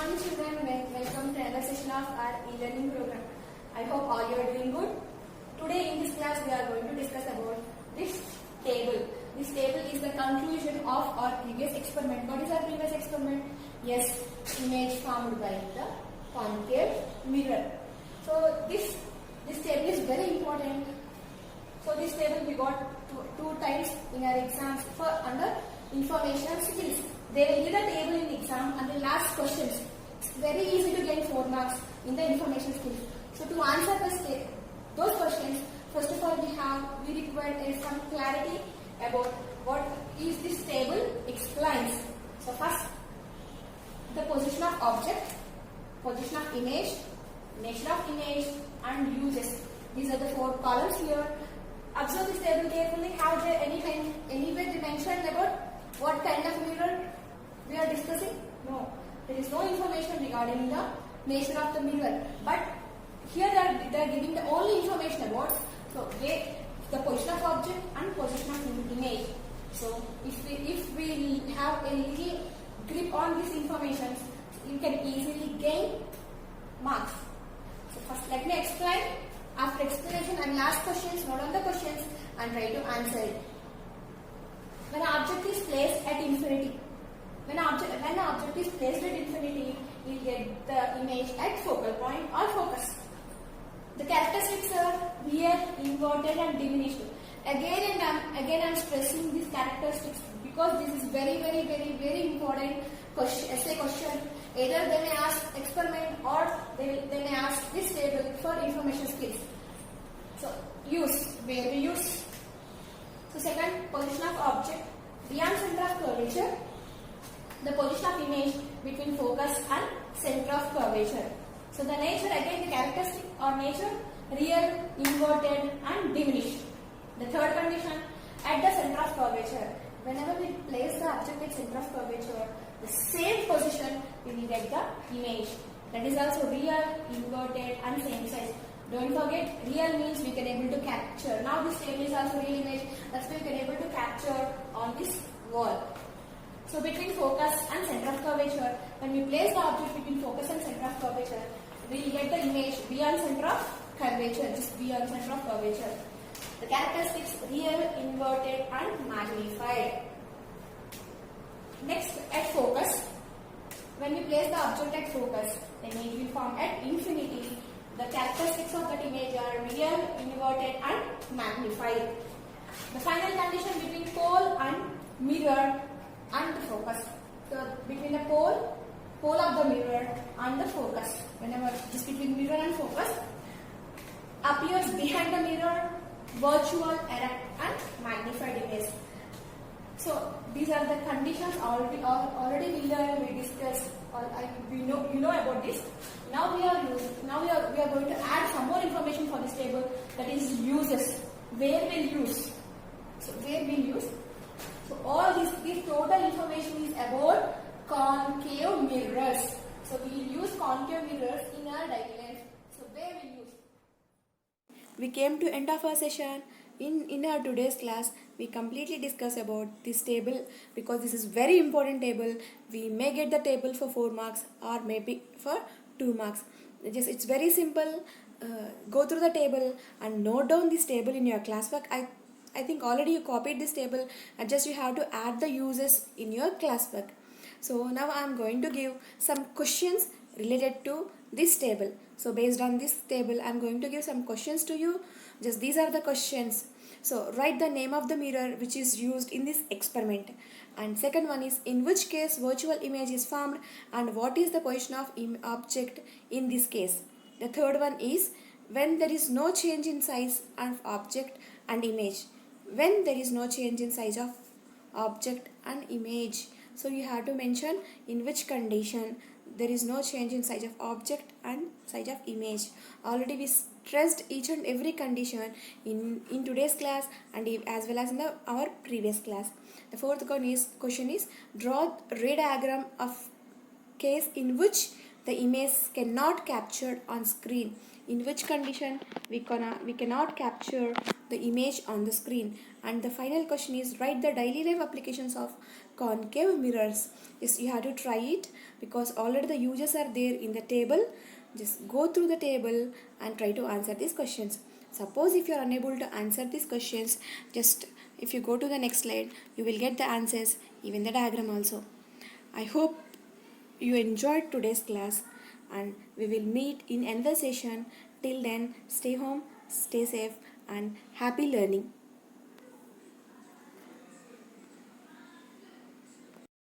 morning children, welcome to another session of our e-learning program. I hope all you are doing good. Today in this class we are going to discuss about this table. This table is the conclusion of our previous experiment. What is our previous experiment? Yes, image formed by the concave mirror. So this table is very important. So this table we got two times in our exams for under information skills. They will give the table in the exam and they'll ask questions. It's very easy to gain 4 marks in the information skills. So to answer those questions, first of all we require some clarity about what is this table explains. So first, the position of object, position of image, nature of image and uses. These are the 4 columns here. Observe this table carefully. Have there anywhere they mentioned about what kind of mirror we are discussing? No. There is no information regarding the nature of the mirror. But here they are giving the only information about the position of object and position of image. So if we have a little grip on this information, you can easily gain marks. So first let me explain. After explanation, I will ask questions, note on the questions and try to answer it. When an object is placed at infinity, when an object is placed at infinity, you will get the image at focal point or focus. The characteristics are real, inverted and diminished. Again I am stressing these characteristics because this is very important essay question. Either they may ask experiment or they may ask this table for information skills. So use, where we use. So second, position of object beyond center of curvature. The position of image between focus and center of curvature. So the nature, again the characteristic or nature, real, inverted and diminished. The third condition, at the center of curvature. Whenever we place the object at center of curvature, the same position we will get the image. That is also real, inverted and same size. Don't forget, real means we can able to capture. Now this table is also real image. That's why we can able to capture on this wall. So between focus and center of curvature, when we place the object between focus and center of curvature, we will get the image beyond center of curvature, just beyond center of curvature. The characteristics real, inverted and magnified. Next, at focus. When we place the object at focus, the image will form at infinity. The characteristics of that image are real, inverted and magnified. The final condition between pole and mirror and the focus. So between the pole of the mirror and the focus. Whenever this between mirror and focus appears behind the mirror, virtual, erect and magnified image. So these are the conditions already we learned, we discussed, you know about this. Now we are going to add some more information for this table, that is uses. Where we'll use. So where we'll use. So all this total information is about concave mirrors. So we will use concave mirrors in our daily life. So where we'll use. We came to end of our session. In our today's class, we completely discuss about this table because this is very important table. We may get the table for 4 marks or maybe for 2 marks. It's very simple. Go through the table and note down this table in your classwork. I think already you copied this table and just you have to add the uses in your classwork. So now I am going to give some questions related to this table. So based on this table, I am going to give some questions to you. Just these are the questions. So write the name of the mirror which is used in this experiment. And second one is, in which case virtual image is formed and what is the position of object in this case. The third one is, when there is no change in size of object and image. When there is no change in size of object and image. So you have to mention in which condition there is no change in size of object and size of image. Already we stressed each and every condition in today's class and as well as in our previous class. The fourth question is, draw a ray diagram of case in which the image cannot capture on screen. In which condition we cannot capture the image on the screen. And the final question is, write the daily life applications of concave mirrors. Yes, you have to try it because already the uses are there in the table. Just go through the table and try to answer these questions. Suppose if you are unable to answer these questions, just if you go to the next slide, you will get the answers, even the diagram also. I hope you enjoyed today's class and we will meet in another session. Till then, stay home, stay safe and happy learning.